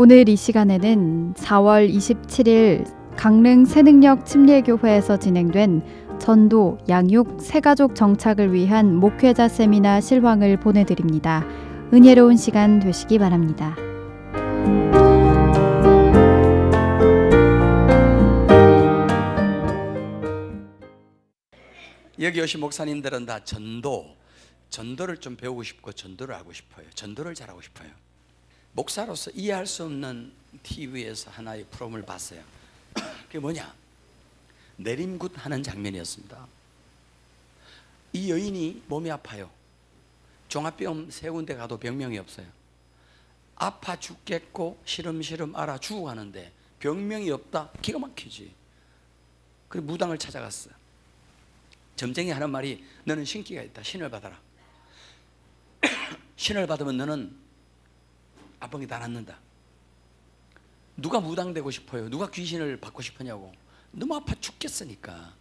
오늘 이 시간에는 4월 27일 강릉 새능력 침례교회에서 진행된 전도, 양육, 새가족 정착을 위한 목회자 세미나 실황을 보내드립니다. 은혜로운 시간 되시기 바랍니다. 여기 오신 목사님들은 다 전도를 좀 배우고 싶고 전도를 하고 싶어요. 전도를 잘하고 싶어요. 목사로서 이해할 수 없는 TV에서 하나의 프로그램을 봤어요. 그게 뭐냐? 내림굿 하는 장면이었습니다. 이 여인이 몸이 아파요. 종합병원 세 군데 가도 병명이 없어요. 아파 죽겠고 시름시름 앓아 죽어가는데 병명이 없다? 기가 막히지. 그리고 무당을 찾아갔어요. 점쟁이 하는 말이 너는 신기가 있다. 신을 받아라. 신을 받으면 너는 아픔이 다 낫는다. 누가 무당되고 싶어요? 누가 귀신을 받고 싶으냐고. 너무 아파 죽겠으니까.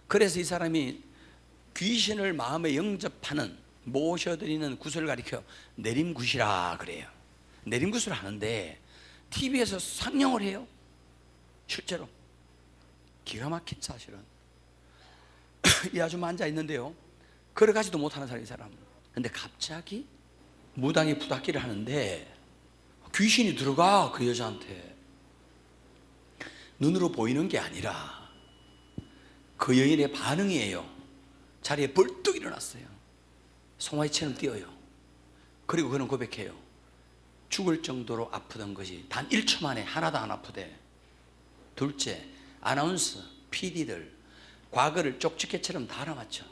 그래서 이 사람이 귀신을 마음에 영접하는, 모셔드리는 굿을 가리켜 내림굿이라 그래요. 내림굿을 하는데 TV에서 상영을 해요. 실제로 기가 막힌 사실은. 이 아줌마 앉아 있는데요, 걸어가지도 못하는 사람, 이 사람. 근데 갑자기 무당이 부닥기를 하는데 귀신이 들어가. 그 여자한테 눈으로 보이는 게 아니라 그 여인의 반응이에요. 자리에 벌떡 일어났어요. 송아지처럼 뛰어요. 그리고 그는 고백해요. 죽을 정도로 아프던 것이 단 1초 만에 하나도 안 아프대. 둘째, 아나운서, PD들 과거를 쪽집게처럼 다 알아맞혀.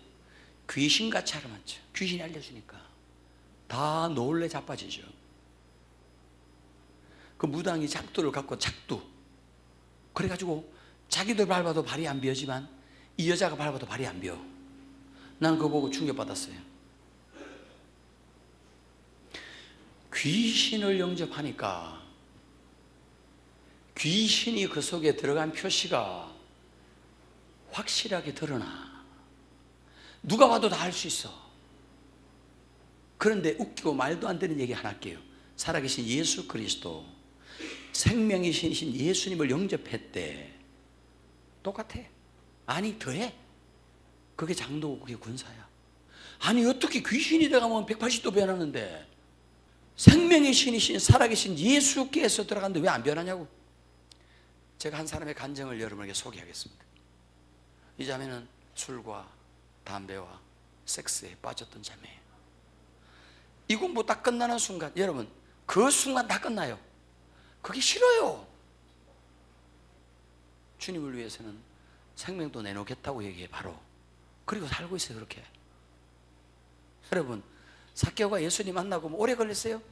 귀신같이 알아맞혀. 귀신이 알려주니까 다 놀래 자빠지죠. 그 무당이 작두를 갖고 작두, 그래가지고 자기들 밟아도 발이 안 비어지만 이 여자가 밟아도 발이 안 비어. 난 그거 보고 충격받았어요. 귀신을 영접하니까 귀신이 그 속에 들어간 표시가 확실하게 드러나. 누가 봐도 다 알 수 있어. 그런데 웃기고 말도 안 되는 얘기 하나 할게요. 살아계신 예수 그리스도, 생명의 신이신 예수님을 영접했대. 똑같아. 아니 더해. 그게 장도고 그게 군사야. 아니 어떻게 귀신이 들어가면 180도 변하는데 생명의 신이신 살아계신 예수께서 들어갔는데 왜 안 변하냐고. 제가 한 사람의 간증을 여러분에게 소개하겠습니다. 이 자매는 술과 담배와 섹스에 빠졌던 자매예요. 이 공부 딱 끝나는 순간, 여러분 그 순간 다 끝나요. 그게 싫어요. 주님을 위해서는 생명도 내놓겠다고 얘기해. 바로 그리고 살고 있어요. 그렇게. 여러분 삭개오가 예수님 만나고 오래 걸렸어요?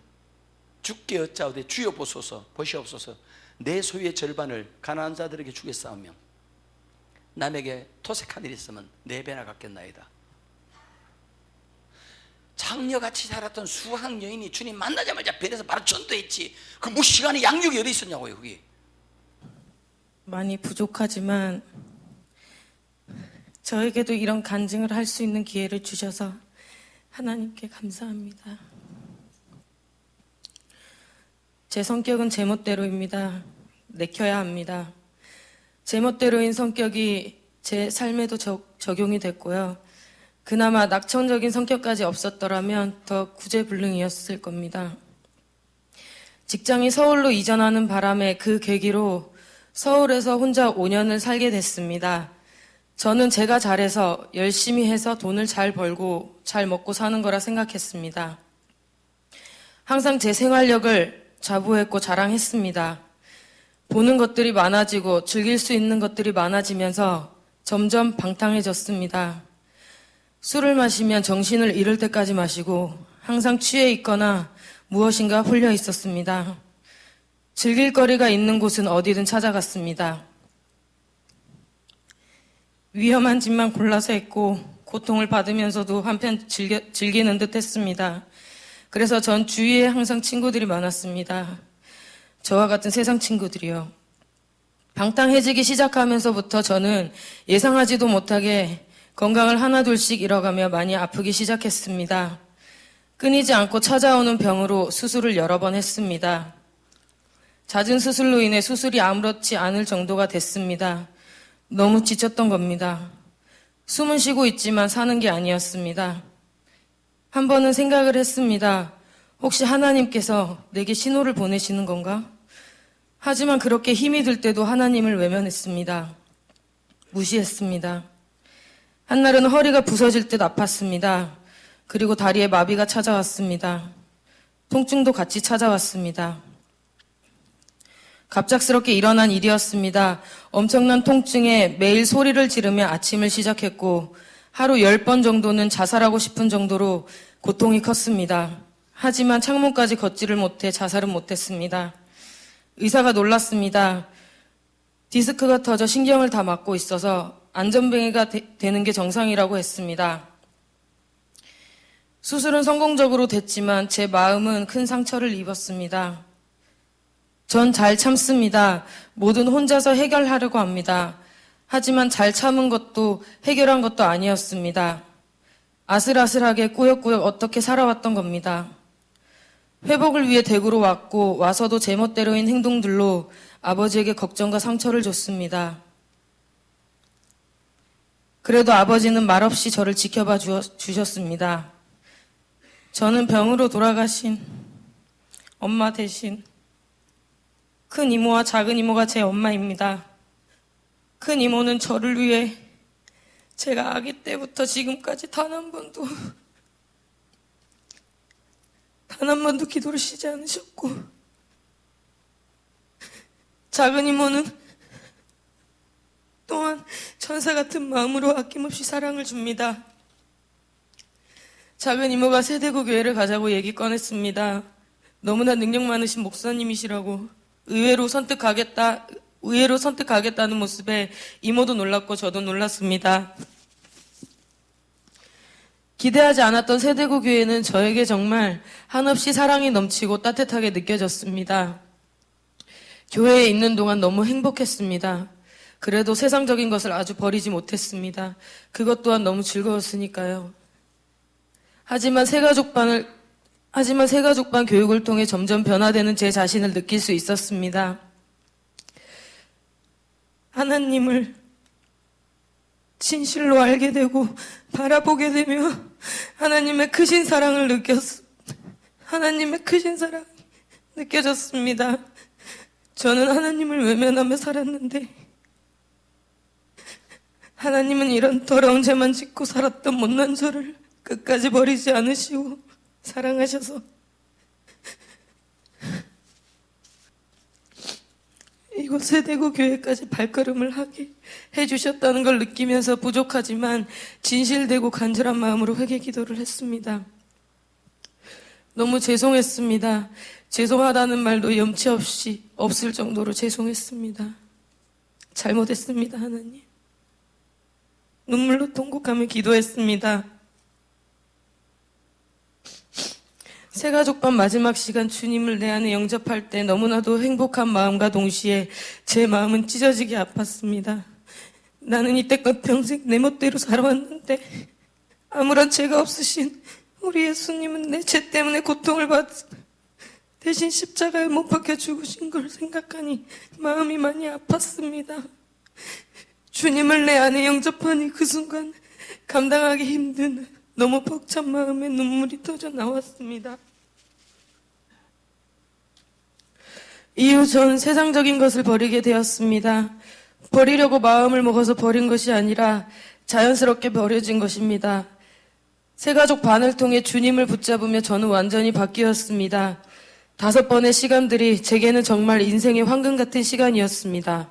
죽게 어짜오되 주여 보소서, 보시옵소서, 내 소유의 절반을 가난한 자들에게 주겠사오며 남에게 토색한 일 있으면 4배나 갚겠나이다. 장녀같이 살았던 수학 여인이 주님 만나자마자 변해서 바로 전도했지. 그 무시간에 양육이 어디 있었냐고요. 거기 많이 부족하지만 저에게도 이런 간증을 할 수 있는 기회를 주셔서 하나님께 감사합니다. 제 성격은 제멋대로입니다. 내켜야 합니다. 제멋대로인 성격이 제 삶에도 적용이 됐고요. 그나마 낙천적인 성격까지 없었더라면 더 구제불능이었을 겁니다. 직장이 서울로 이전하는 바람에 그 계기로 서울에서 혼자 5년을 살게 됐습니다. 저는 제가 잘해서 열심히 해서 돈을 잘 벌고 잘 먹고 사는 거라 생각했습니다. 항상 제 생활력을 자부했고 자랑했습니다. 보는 것들이 많아지고 즐길 수 있는 것들이 많아지면서 점점 방탕해졌습니다. 술을 마시면 정신을 잃을 때까지 마시고 항상 취해 있거나 무엇인가 홀려 있었습니다. 즐길 거리가 있는 곳은 어디든 찾아갔습니다. 위험한 짓만 골라서 했고 고통을 받으면서도 한편 즐기는 듯 했습니다. 그래서 전 주위에 항상 친구들이 많았습니다. 저와 같은 세상 친구들이요. 방탕해지기 시작하면서부터 저는 예상하지도 못하게 건강을 하나둘씩 잃어가며 많이 아프기 시작했습니다. 끊이지 않고 찾아오는 병으로 수술을 여러 번 했습니다. 잦은 수술로 인해 수술이 아무렇지 않을 정도가 됐습니다. 너무 지쳤던 겁니다. 숨은 쉬고 있지만 사는 게 아니었습니다. 한 번은 생각을 했습니다. 혹시 하나님께서 내게 신호를 보내시는 건가? 하지만 그렇게 힘이 들 때도 하나님을 외면했습니다. 무시했습니다. 한날은 허리가 부서질 듯 아팠습니다. 그리고 다리에 마비가 찾아왔습니다. 통증도 같이 찾아왔습니다. 갑작스럽게 일어난 일이었습니다. 엄청난 통증에 매일 소리를 지르며 아침을 시작했고 하루 10번 정도는 자살하고 싶은 정도로 고통이 컸습니다. 하지만 창문까지 걷지를 못해 자살은 못했습니다. 의사가 놀랐습니다. 디스크가 터져 신경을 다 막고 있어서 안전뱅이가 되는 게 정상이라고 했습니다. 수술은 성공적으로 됐지만 제 마음은 큰 상처를 입었습니다. 전 잘 참습니다. 뭐든 혼자서 해결하려고 합니다. 하지만 잘 참은 것도 해결한 것도 아니었습니다. 아슬아슬하게 꾸역꾸역 어떻게 살아왔던 겁니다. 회복을 위해 대구로 왔고 와서도 제멋대로인 행동들로 아버지에게 걱정과 상처를 줬습니다. 그래도 아버지는 말없이 저를 지켜봐 주셨습니다. 저는 병으로 돌아가신 엄마 대신 큰 이모와 작은 이모가 제 엄마입니다. 큰 이모는 저를 위해 제가 아기 때부터 지금까지 단 한 번도 기도를 쉬지 않으셨고, 작은 이모는 또한 천사 같은 마음으로 아낌없이 사랑을 줍니다. 작은 이모가 세대구 교회를 가자고 얘기 꺼냈습니다. 너무나 능력 많으신 목사님이시라고 의외로 선택하겠다는 모습에 이모도 놀랐고 저도 놀랐습니다. 기대하지 않았던 세대구 교회는 저에게 정말 한없이 사랑이 넘치고 따뜻하게 느껴졌습니다. 교회에 있는 동안 너무 행복했습니다. 그래도 세상적인 것을 아주 버리지 못했습니다. 그것 또한 너무 즐거웠으니까요. 하지만 새가족반 교육을 통해 점점 변화되는 제 자신을 느낄 수 있었습니다. 하나님을 진실로 알게 되고 바라보게 되며 하나님의 크신 사랑을 느껴졌습니다. 저는 하나님을 외면하며 살았는데 하나님은 이런 더러운 죄만 짓고 살았던 못난 저를 끝까지 버리지 않으시고 사랑하셔서 이곳 세대구 교회까지 발걸음을 하게 해주셨다는 걸 느끼면서 부족하지만 진실되고 간절한 마음으로 회개 기도를 했습니다. 너무 죄송했습니다. 죄송하다는 말도 염치 없이 없을 정도로 죄송했습니다. 잘못했습니다, 하나님. 눈물로 통곡하며 기도했습니다. 새가족반 마지막 시간 주님을 내 안에 영접할 때 너무나도 행복한 마음과 동시에 제 마음은 찢어지게 아팠습니다. 나는 이때껏 평생 내 멋대로 살아왔는데 아무런 죄가 없으신 우리 예수님은 내 죄 때문에 고통을 대신 십자가에 못 박혀 죽으신 걸 생각하니 마음이 많이 아팠습니다. 주님을 내 안에 영접하니 그 순간 감당하기 힘든 너무 벅찬 마음에 눈물이 터져 나왔습니다. 이후 전 세상적인 것을 버리게 되었습니다. 버리려고 마음을 먹어서 버린 것이 아니라 자연스럽게 버려진 것입니다. 새가족 반을 통해 주님을 붙잡으며 저는 완전히 바뀌었습니다. 5번의 시간들이 제게는 정말 인생의 황금 같은 시간이었습니다.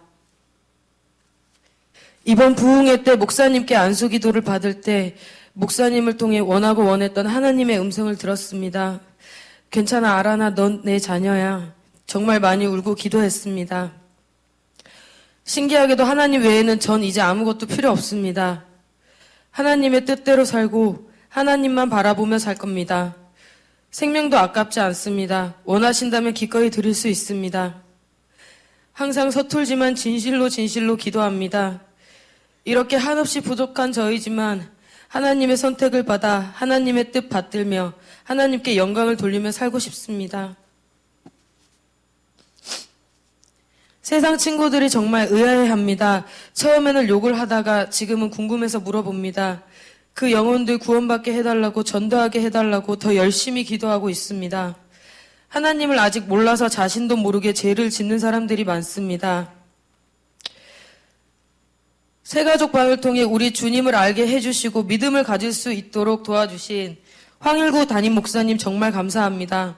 이번 부흥회 때 목사님께 안수 기도를 받을 때 목사님을 통해 원하고 원했던 하나님의 음성을 들었습니다. 괜찮아, 알아나, 넌 내 자녀야. 정말 많이 울고 기도했습니다. 신기하게도 하나님 외에는 전 이제 아무것도 필요 없습니다. 하나님의 뜻대로 살고 하나님만 바라보며 살 겁니다. 생명도 아깝지 않습니다. 원하신다면 기꺼이 드릴 수 있습니다. 항상 서툴지만 진실로 기도합니다. 이렇게 한없이 부족한 저이지만 하나님의 선택을 받아 하나님의 뜻 받들며 하나님께 영광을 돌리며 살고 싶습니다. 세상 친구들이 정말 의아해합니다. 처음에는 욕을 하다가 지금은 궁금해서 물어봅니다. 그 영혼들 구원받게 해달라고, 전도하게 해달라고 더 열심히 기도하고 있습니다. 하나님을 아직 몰라서 자신도 모르게 죄를 짓는 사람들이 많습니다. 새가족방을 통해 우리 주님을 알게 해주시고 믿음을 가질 수 있도록 도와주신 황일구 담임 목사님 정말 감사합니다.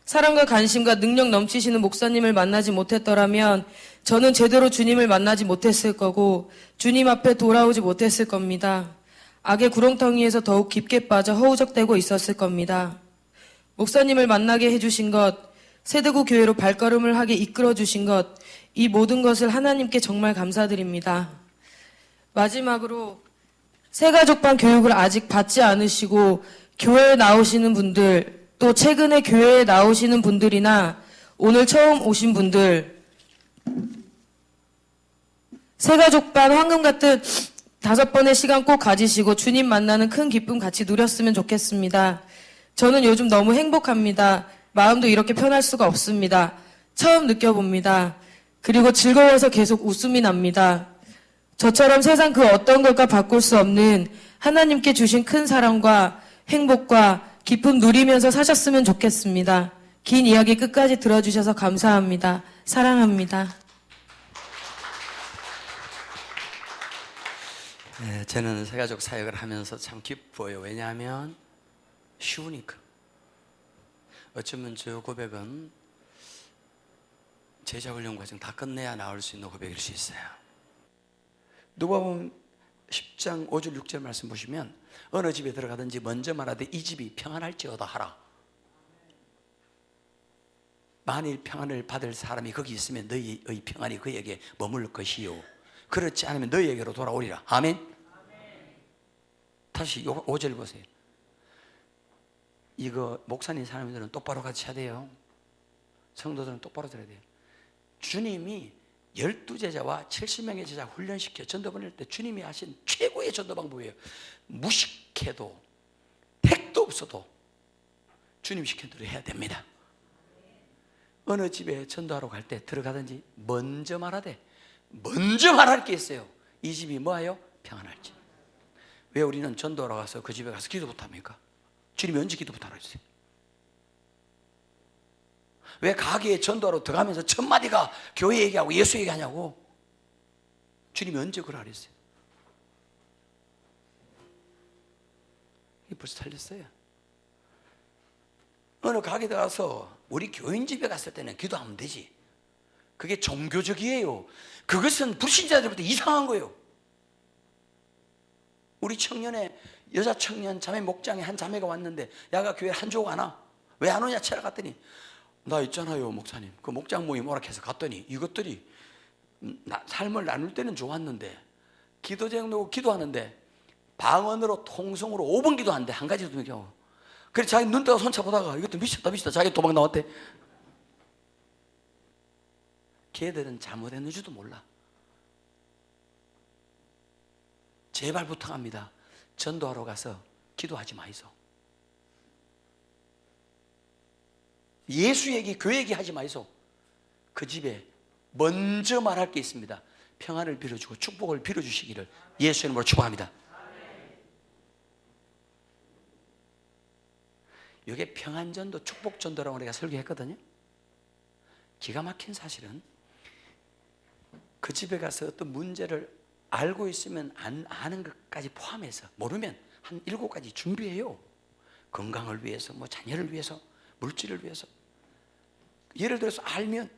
사랑과 관심과 능력 넘치시는 목사님을 만나지 못했더라면 저는 제대로 주님을 만나지 못했을 거고 주님 앞에 돌아오지 못했을 겁니다. 악의 구렁텅이에서 더욱 깊게 빠져 허우적대고 있었을 겁니다. 목사님을 만나게 해주신 것, 세대구 교회로 발걸음을 하게 이끌어 주신 것, 이 모든 것을 하나님께 정말 감사드립니다. 마지막으로 새가족방 교육을 아직 받지 않으시고 교회에 나오시는 분들, 또 최근에 교회에 나오시는 분들이나 오늘 처음 오신 분들, 새가족반 황금 같은 5번의 시간 꼭 가지시고 주님 만나는 큰 기쁨 같이 누렸으면 좋겠습니다. 저는 요즘 너무 행복합니다. 마음도 이렇게 편할 수가 없습니다. 처음 느껴봅니다. 그리고 즐거워서 계속 웃음이 납니다. 저처럼 세상 그 어떤 것과 바꿀 수 없는 하나님께 주신 큰 사랑과 행복과 기쁨 누리면서 사셨으면 좋겠습니다. 긴 이야기 끝까지 들어주셔서 감사합니다. 사랑합니다. 네, 저는 새가족 사역을 하면서 참 기뻐요. 왜냐하면 쉬우니까. 어쩌면 저 고백은 제자훈련 과정 다 끝내야 나올 수 있는 고백일 수 있어요. 누가복음 10장 5절 6절 말씀 보시면 어느 집에 들어가든지 먼저 말하되 이 집이 평안할지어다 하라. 만일 평안을 받을 사람이 거기 있으면 너희의 평안이 그에게 머물 것이요 그렇지 않으면 너희에게로 돌아오리라. 아멘. 다시 5절 보세요. 이거 목사님 사람들은 똑바로 같이 해야 돼요. 성도들은 똑바로 들어야 돼요. 주님이 12제자와 70명의 제자 훈련시켜 전도 보낼 때 주님이 하신 최고의 전도 방법이에요. 무식해도 택도 없어도 주님 시킨 대로 해야 됩니다. 어느 집에 전도하러 갈 때 들어가든지 먼저 말할 게 있어요. 이 집이 뭐예요? 평안할지. 왜 우리는 전도하러 가서 그 집에 가서 기도부터 합니까? 주님이 언제 기도부터 하라 했어요? 왜 가게에 전도하러 들어가면서 첫 마디가 교회 얘기하고 예수 얘기하냐고? 주님이 언제 그러라 했어요? 이게 벌써 틀렸어요. 어느 가게 들어가서 우리 교인 집에 갔을 때는 기도하면 되지. 그게 종교적이에요. 그것은 불신자들부터 이상한 거예요. 우리 청년의 여자 청년 자매 목장에 한 자매가 왔는데 야가 교회 한 조 가나? 왜 안 오냐 찾아갔더니 나 있잖아요 목사님 그 목장 모임 오라 해서 갔더니 이것들이 삶을 나눌 때는 좋았는데 기도 제목으로 기도하는데 방언으로 통성으로 5번 기도하는데 한 가지도 못 경우. 그래서 자기 눈 뜨고 손 쳐보다가 이것도 미쳤다 자기 도망 나왔대. 걔들은 잘못했는지도 몰라. 제발 부탁합니다. 전도하러 가서 기도하지 마이소. 예수 얘기, 교회 얘기 하지 마이소. 그 집에 먼저 말할 게 있습니다. 평안을 빌어주고 축복을 빌어주시기를 예수의 이름으로 축복합니다. 이게 평안전도, 축복전도라고 우리가 설교했거든요. 기가 막힌 사실은 그 집에 가서 어떤 문제를 알고 있으면 안 아는 것까지 포함해서 모르면 한 7가지 준비해요. 건강을 위해서, 뭐 자녀를 위해서, 물질을 위해서. 예를 들어서 알면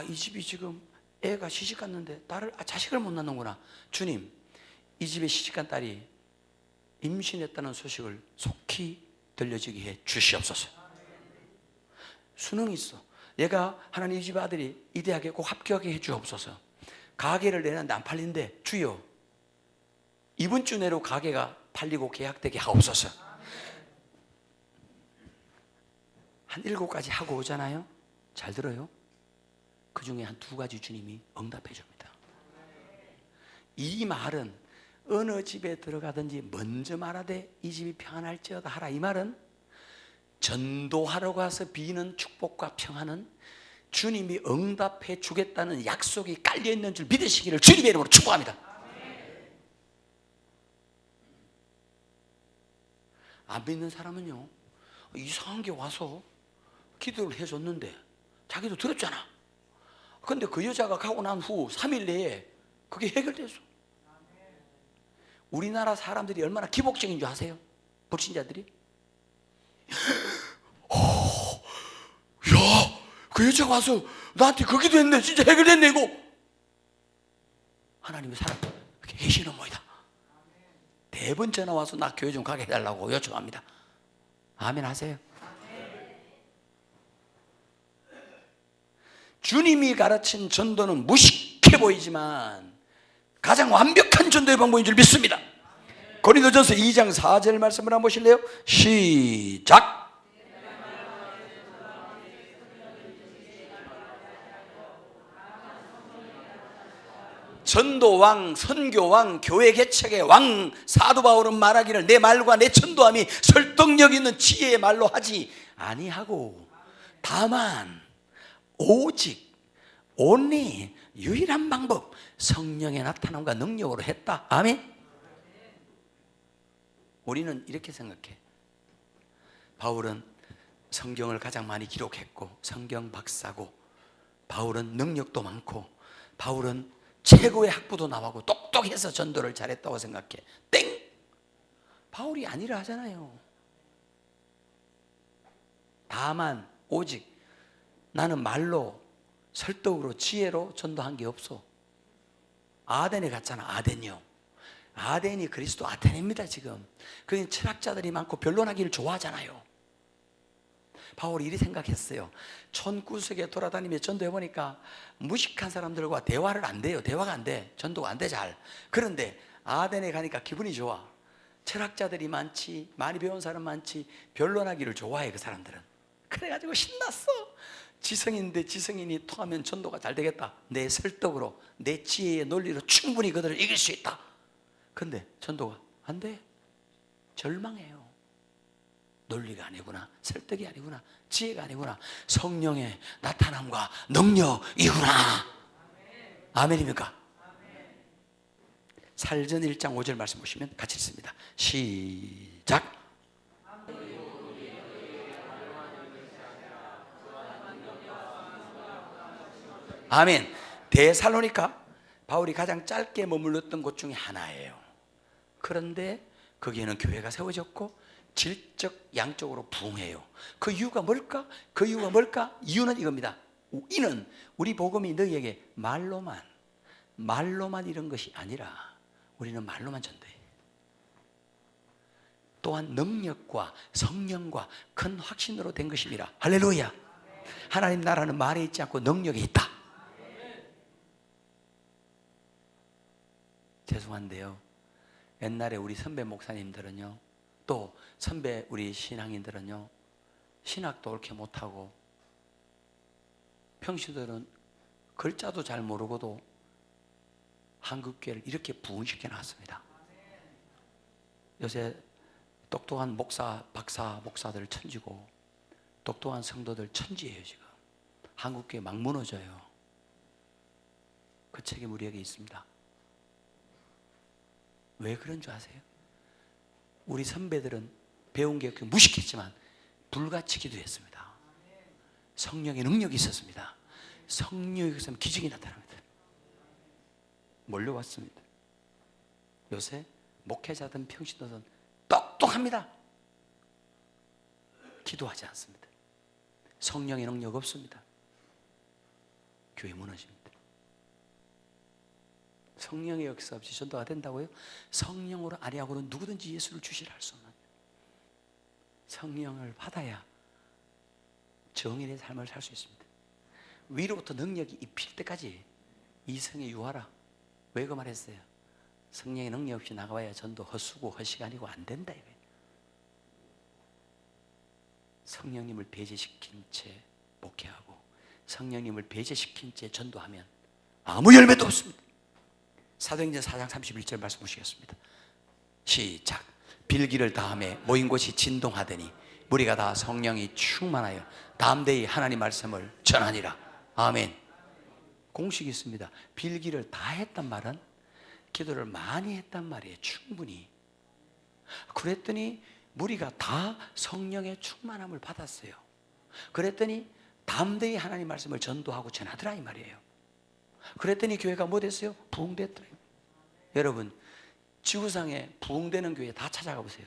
이 집이 지금 애가 시집갔는데 자식을 못 낳는구나. 주님, 이 집에 시집간 딸이 임신했다는 소식을 속히 들려주게 해 주시옵소서. 수능이 있어. 얘가 하나님 이 집 아들이 이 대학에 꼭 합격하게 해 주옵소서. 가게를 내놨는데 안 팔린대. 주여, 이번 주 내로 가게가 팔리고 계약되게 하옵소서. 한 7가지 하고 오잖아요. 잘 들어요. 그 중에 한 2가지 주님이 응답해 줍니다. 이 말은 어느 집에 들어가든지 먼저 말하되 이 집이 평안할지어다 하라. 이 말은 전도하러 가서 비는 축복과 평안은 주님이 응답해 주겠다는 약속이 깔려 있는 줄 믿으시기를 주님의 이름으로 축복합니다. 안 믿는 사람은요, 이상한 게 와서 기도를 해줬는데 자기도 들었잖아. 근데 그 여자가 가고 난 후 3일 내에 그게 해결됐어. 우리나라 사람들이 얼마나 기복적인 줄 아세요? 불신자들이. 야, 그 여자가 와서 나한테 그 기도했네. 진짜 해결됐네 이거. 하나님의 사람 계시는 모이다. 4번 전화 와서 나 교회 좀 가게 해달라고 요청합니다. 아멘 하세요. 주님이 가르친 전도는 무식해 보이지만 가장 완벽한 전도의 방법인 줄 믿습니다. 고린도전서 2장 4절 말씀을 한번 보실래요? 시작. 전도왕, 선교왕, 교회 개척의 왕 사도 바울은 말하기를 내 말과 내 전도함이 설득력 있는 지혜의 말로 하지 아니하고 다만 오직 only 유일한 방법 성령의 나타남과 능력으로 했다. 아멘. 우리는 이렇게 생각해. 바울은 성경을 가장 많이 기록했고 성경 박사고 바울은 능력도 많고 바울은 최고의 학부도 나오고 똑똑해서 전도를 잘했다고 생각해. 땡! 바울이 아니라 하잖아요. 다만 오직 나는 말로 설득으로 지혜로 전도한 게 없어. 아덴에 갔잖아. 아덴이요. 아덴이 그리스도 아테네입니다. 지금 거기 철학자들이 많고 변론하기를 좋아하잖아요. 바울이 이리 생각했어요. 촌구석에 돌아다니며 전도해보니까 무식한 사람들과 대화를 안 돼요. 대화가 안 돼. 전도가 안 돼 잘. 그런데 아덴에 가니까 기분이 좋아. 철학자들이 많지, 많이 배운 사람 많지, 변론하기를 좋아해 그 사람들은. 그래가지고 신났어. 지성인데 지성인이 통하면 전도가 잘 되겠다. 내 설득으로 내 지혜의 논리로 충분히 그들을 이길 수 있다. 근데 전도가 안 돼. 절망해요. 논리가 아니구나, 설득이 아니구나, 지혜가 아니구나, 성령의 나타남과 능력이구나. 아멘입니까? 살전 1장 5절 말씀 보시면 같이 읽습니다. 시작. 아멘. 데살로니가 바울이 가장 짧게 머물렀던 곳 중에 하나예요. 그런데 거기에는 교회가 세워졌고 질적 양적으로 부흥해요. 그 이유가 뭘까? 그 이유가 뭘까? 이유는 이겁니다. 이는 우리 복음이 너희에게 말로만 이런 것이 아니라 우리는 말로만 전도해. 또한 능력과 성령과 큰 확신으로 된 것입니다. 할렐루야. 하나님 나라는 말에 있지 않고 능력에 있다. 죄송한데요, 옛날에 우리 선배 목사님들은요, 또 선배 우리 신앙인들은요, 신학도 옳게 못하고 평시들은 글자도 잘 모르고도 한국교회를 이렇게 부흥시켜 놨습니다. 요새 똑똑한 목사, 박사, 목사들 천지고 똑똑한 성도들 천지예요. 지금 한국교회 막 무너져요. 그 책임 우리에게 있습니다. 왜 그런 줄 아세요? 우리 선배들은 배운 게 무식했지만 불같이 기도했습니다. 성령의 능력이 있었습니다. 성령이 있으면 기적이 나타납니다. 몰려왔습니다. 요새 목회자든 평신도든 똑똑합니다. 기도하지 않습니다. 성령의 능력 없습니다. 교회 무너집니다. 성령의 역사 없이 전도가 된다고요? 성령으로 아니하고는 누구든지 예수를 주시라 할 수 없는, 성령을 받아야 정인의 삶을 살 수 있습니다. 위로부터 능력이 입힐 때까지 이성에 유하라. 왜 그 말했어요? 성령의 능력 없이 나가봐야 전도 헛수고 헛시간이고 안 된다 이거예요. 성령님을 배제시킨 채 목회하고 성령님을 배제시킨 채 전도하면 아무 열매도 없습니다. 사도행전 4장 31절 말씀 보시겠습니다. 시작. 빌기를 다음에 모인 곳이 진동하더니 무리가 다 성령이 충만하여 담대히 하나님 말씀을 전하니라. 아멘. 공식이 있습니다. 빌기를 다 했단 말은 기도를 많이 했단 말이에요. 충분히. 그랬더니 무리가 다 성령의 충만함을 받았어요. 그랬더니 담대히 하나님 말씀을 전도하고 전하더라 이 말이에요. 그랬더니 교회가 뭐 됐어요? 부흥됐더라. 여러분, 지구상에 부흥되는 교회 다 찾아가 보세요.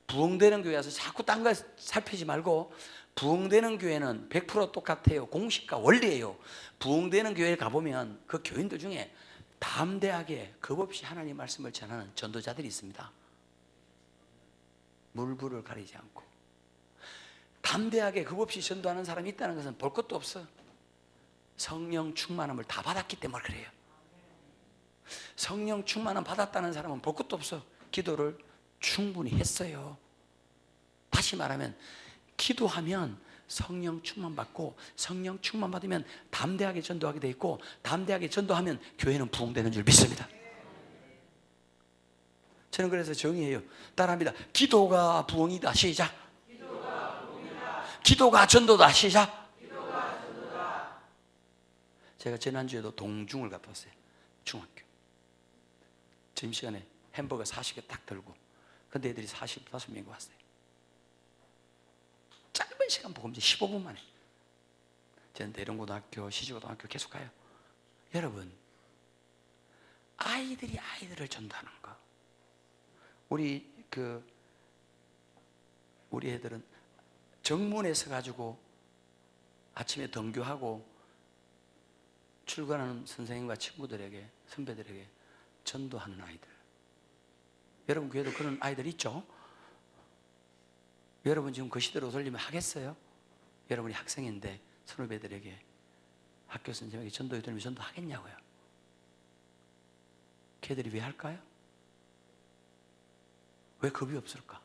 부흥되는 교회에서 자꾸 딴 거 살피지 말고, 부흥되는 교회는 100% 똑같아요. 공식과 원리예요. 부흥되는 교회에 가보면 그 교인들 중에 담대하게 겁없이 하나님 말씀을 전하는 전도자들이 있습니다. 물불을 가리지 않고 담대하게 겁없이 전도하는 사람이 있다는 것은 볼 것도 없어. 성령 충만함을 다 받았기 때문에 그래요. 성령 충만함 받았다는 사람은 볼 것도 없어. 기도를 충분히 했어요. 다시 말하면 기도하면 성령 충만 받고, 성령 충만 받으면 담대하게 전도하게 돼 있고, 담대하게 전도하면 교회는 부흥되는 줄 믿습니다. 저는 그래서 정의해요. 따라합니다. 기도가 부흥이다. 시작. 기도가 전도다. 시작. 제가 지난주에도 동중을 갔다 왔어요. 중학교. 점심시간에 햄버거 40개 딱 들고, 근데 애들이 45명이 왔어요. 짧은 시간 복음제 15분 만에. 저는 대령고등학교, 시지고등학교 계속 가요. 여러분, 아이들이 아이들을 전도하는 거. 우리 애들은 정문에 서가지고 아침에 등교하고 출근하는 선생님과 친구들에게, 선배들에게 전도하는 아이들. 여러분 교회도 그런 아이들 있죠? 여러분 지금 그 시대로 돌리면 하겠어요? 여러분이 학생인데 선후배들에게, 학교 선생님에게 전도해 드리면 전도하겠냐고요? 걔들이 왜 할까요? 왜 겁이 없을까?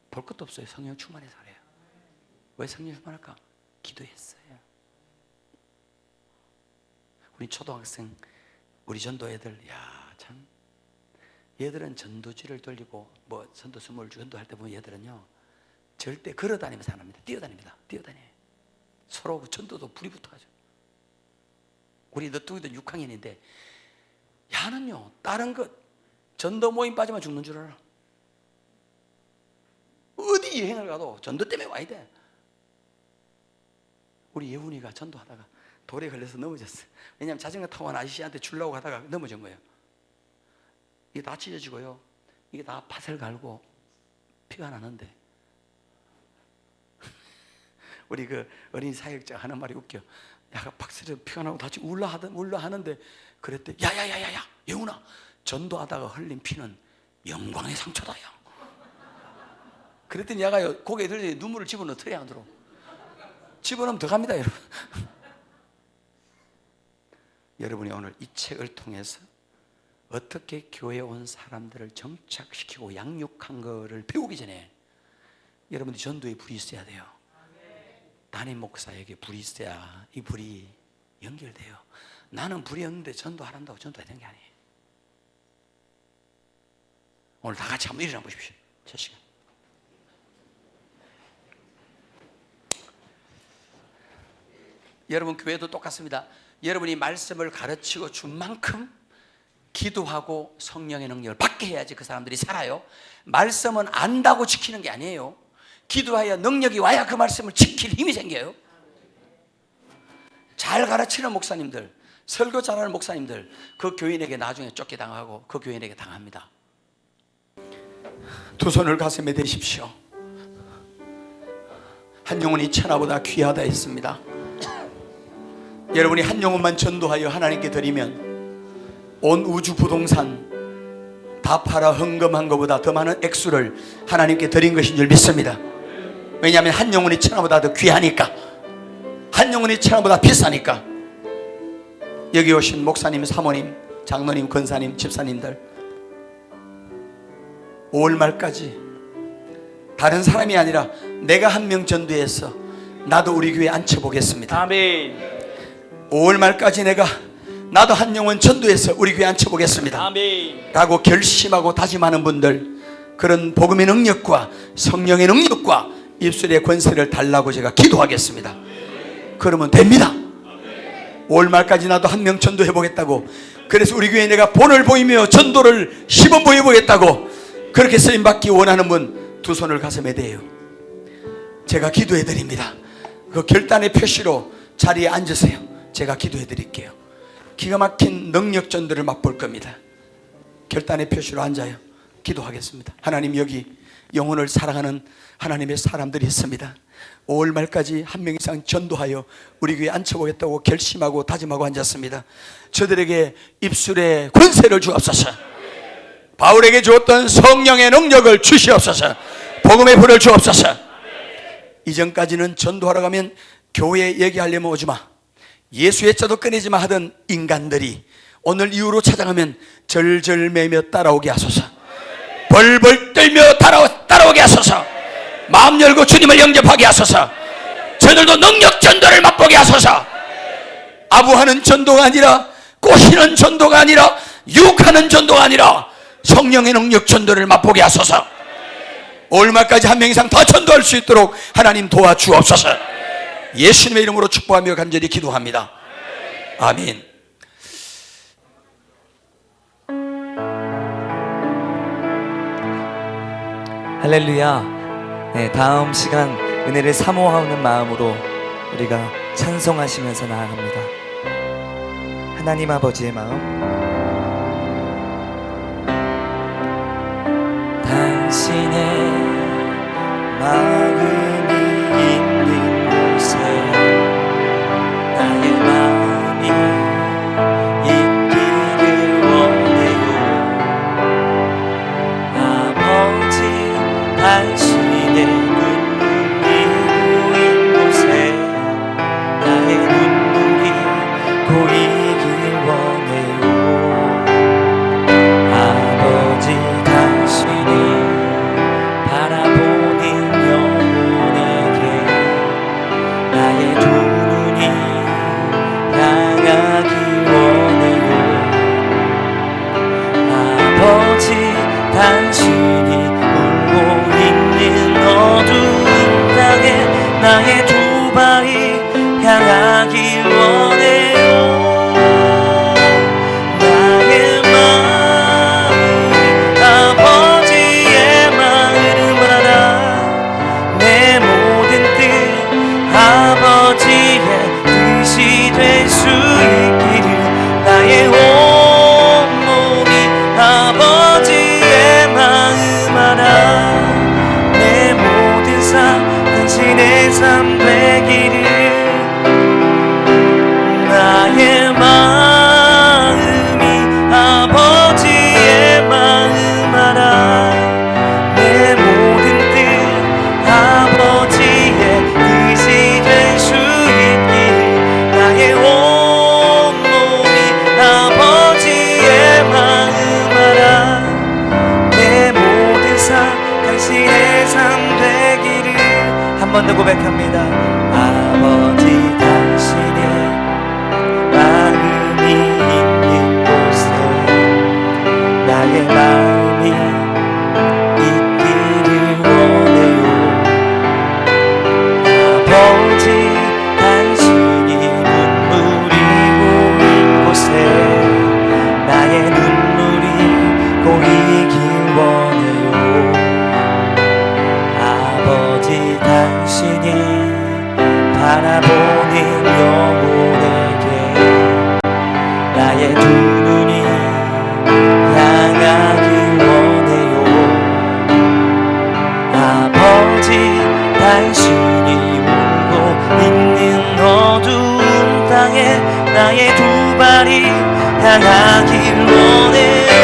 볼 것도 없어요. 성령 충만해서 그래요. 왜 성령 충만할까? 기도했어요. 우리 초등학생, 우리 전도 애들, 야 참, 얘들은 전도지를 돌리고 뭐 전도 스몰 전도할 때 보면 얘들은요 절대 걸어다니면서 안 합니다. 뛰어다닙니다. 뛰어다녀요. 서로 전도도 불이 붙어가지고. 우리 너뚱이도 6학년인데 야는요 다른 것 전도 모임 빠지면 죽는 줄 알아. 어디 여행을 가도 전도 때문에 와야 돼. 우리 예훈이가 전도하다가 돌에 걸려서 넘어졌어요. 왜냐하면 자전거 타고 온 아저씨한테 주려고 하다가 넘어진 거예요. 이게 다 찢어지고요, 이게 다 팥을 갈고 피가 나는데 우리 그 어린이 사역자 하는 말이 웃겨. 야가 박스를 피가 나고 다치 울라 하는데 그랬대. 야야야야야 예훈아, 전도하다가 흘린 피는 영광의 상처다 야. 그랬더니 야가 고개 들더니 눈물을 집어넣더래. 안 들어. 집어넣으면 더 갑니다 여러분. 여러분이 오늘 이 책을 통해서 어떻게 교회에 온 사람들을 정착시키고 양육한 거를 배우기 전에 여러분들이 전도에 불이 있어야 돼요. 담임 목사에게 불이 있어야 이 불이 연결돼요. 나는 불이 없는데 전도하란다고 전도해야 되는 게 아니에요. 오늘 다 같이 한번 일어나 보십시오. 저 시간. 여러분 교회도 똑같습니다. 여러분이 말씀을 가르치고 준 만큼 기도하고 성령의 능력을 받게 해야지 그 사람들이 살아요. 말씀은 안다고 지키는 게 아니에요. 기도하여 능력이 와야 그 말씀을 지킬 힘이 생겨요. 잘 가르치는 목사님들, 설교 잘하는 목사님들, 그 교인에게 나중에 쫓겨당하고 그 교인에게 당합니다. 두 손을 가슴에 대십시오. 한 영혼이 천하보다 귀하다 했습니다. 여러분이 한 영혼만 전도하여 하나님께 드리면 온 우주 부동산 다 팔아 헌금한 것보다 더 많은 액수를 하나님께 드린 것인 줄 믿습니다. 왜냐하면 한 영혼이 천하보다 더 귀하니까, 한 영혼이 천하보다 비싸니까. 여기 오신 목사님, 사모님, 장로님, 권사님, 집사님들 5월 말까지 다른 사람이 아니라 내가 한 명 전도해서 나도 우리 교회에 앉혀보겠습니다. 아멘. 5월 말까지 나도 한 영혼 전도해서 우리 교회에 앉혀보겠습니다. 아멘. 라고 결심하고 다짐하는 분들, 그런 복음의 능력과 성령의 능력과 입술의 권세를 달라고 제가 기도하겠습니다. 그러면 됩니다. 5월 말까지 나도 한 명 전도해 보겠다고, 그래서 우리 교회에 내가 본을 보이며 전도를 시범 보여보겠다고 그렇게 쓰임받기 원하는 분 두 손을 가슴에 대요. 제가 기도해 드립니다. 그 결단의 표시로 자리에 앉으세요. 제가 기도해 드릴게요. 기가 막힌 능력 전도를 맛볼 겁니다. 결단의 표시로 앉아요. 기도하겠습니다. 하나님, 여기 영혼을 사랑하는 하나님의 사람들이 있습니다. 5월 말까지 한 명 이상 전도하여 우리 교회에 앉혀보겠다고 결심하고 다짐하고 앉았습니다. 저들에게 입술에 권세를 주옵소서. 바울에게 주었던 성령의 능력을 주시옵소서. 복음의 불을 주옵소서. 이전까지는 전도하러 가면 교회 얘기하려면 오지마, 예수 외쳐도 끊이지마 하던 인간들이 오늘 이후로 찾아가면 절절매며 따라오게 하소서. 벌벌 떨며 따라오게 하소서. 마음 열고 주님을 영접하게 하소서. 저들도 능력 전도를 맛보게 하소서. 아부하는 전도가 아니라, 꼬시는 전도가 아니라, 유혹하는 전도가 아니라 성령의 능력 전도를 맛보게 하소서. 얼마까지 한 명 이상 다 전도할 수 있도록 하나님 도와주옵소서. 예수님의 이름으로 축복하며 간절히 기도합니다. 아멘. 할렐루야. 네, 다음 시간 은혜를 사모하는 마음으로 우리가 찬송하시면서 나아갑니다. 하나님 아버지의 마음, 당신의 마음이 있는 곳에 나의 마음이 있기를 원해요. 아버지, 당신의 눈물이 고인 곳에 나의 눈물이 고이길 원해요. 아버지, 당신이 바라보는 영혼에게 나의 두 눈이 향하길 원해요. 아버지, 당신이 울고 있는 어두운 땅에 나의 두 발이 향하길 원해요. 나의 마음이 아버지의 마음을 알아. 내 모든 뜻 아버지의 뜻이 될 수 있기를. 나의 온몸이 아버지의 마음 알아. 내 모든 삶 당신의 삶 되기를. 나의 마음이 아버지의 마음 알아. 내 모든 뜻 아버지의 뜻이 될 수 있기를. 나의 온몸이 아버지의 마음 알아. 내 모든 삶 당신의 삶 되기를. 한 번 더 고백합니다. 아버지, 당신의 마음이 있는 곳에 나의 마음이 있기를 원해요. 아버지, 당신이 눈물이 고인 곳에 나의 눈물이 고이길 원해요. 아버지, 당신이 바라보는 영혼에게 나의 두 눈이 향하길 원해요. 아버지, 당신이 울고 있는 어두운 땅에 나의 두 발이 향하길 원해요.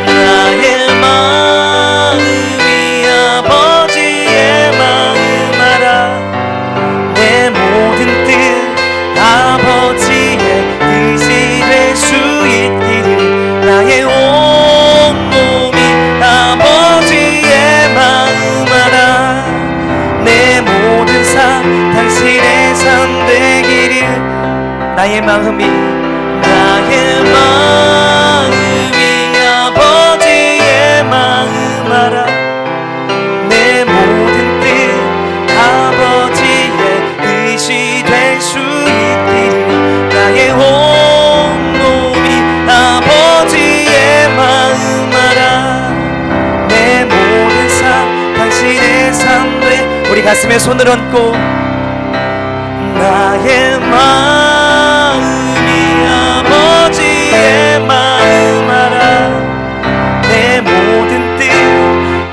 나의 마음이 아버지의 마음 알아. 내 모든 뜻 아버지의 뜻이 될 수 있기를. 나의 온몸이 아버지의 마음 알아. 내 모든 삶 당신의 삶 되기를. 나의 마음이 아버지의 마음 알아. 내 모든 뜻 아버지의 뜻이 될 수 있기를. 가슴에 손을 얹고 나의 마음이 아버지의 마음 알아 내 모든 뜻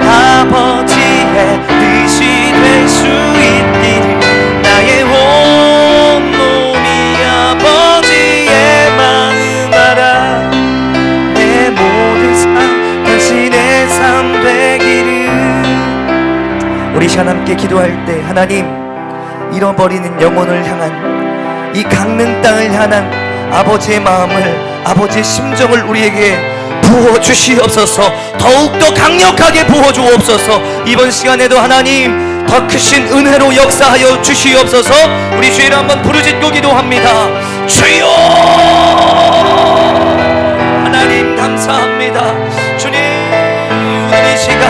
아버지의 뜻이 될 수 있기를 나의 온몸이 아버지의 마음 알아 내 모든 삶 당신의 삶 되기를. 우리 시간 함께 기도할 때 하나님 잃어버리는 영혼을 향한 이 강릉 땅을 향한 아버지의 마음을 아버지의 심정을 우리에게 부어주시옵소서. 더욱더 강력하게 부어주옵소서. 이번 시간에도 하나님 더 크신 은혜로 역사하여 주시옵소서. 우리 주의를 한번 부르짖고 기도합니다. 주여 하나님 감사합니다. 주님 오늘 이 시간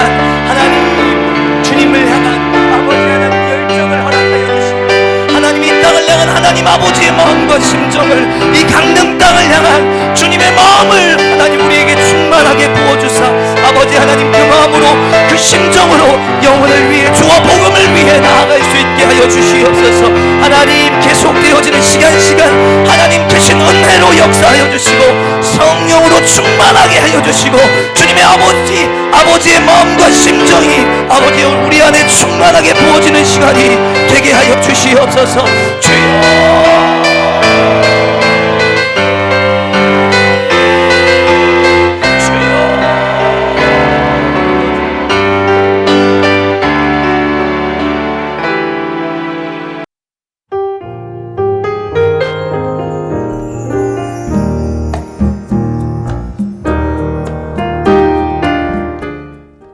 하나님 주님을 향한 아버지 하나님 열정을 허락하여 주시고 하나님 이 땅을 향한 하나님 아버지의 마음과 심정을 이 강릉 땅을 향한 주님의 마음을 하나님 우리에게 충만하게 부어주사 아버지 하나님 그 마음으로 그 심정으로 영혼을 위해 주와 복음을 위해 나아갈 수 있게 하여 주시옵소서. 하나님 계속되어지는 시간 하나님 크신 은혜로 역사하여 주시고 성령으로 충만하게 하여 주시고 주님의 아버지의 마음과 심정이 아버지 우리 안에 충만하게 부어지는 시간이 되게 하여 주시옵소서. 주여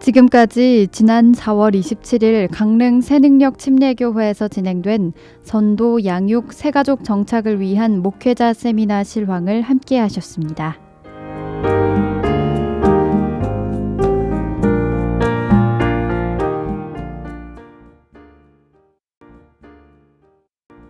지금까지 지난 4월 27일 강릉 새능력 침례교회에서 진행된 전도 양육 새가족 정착을 위한 목회자 세미나 실황을 함께 하셨습니다.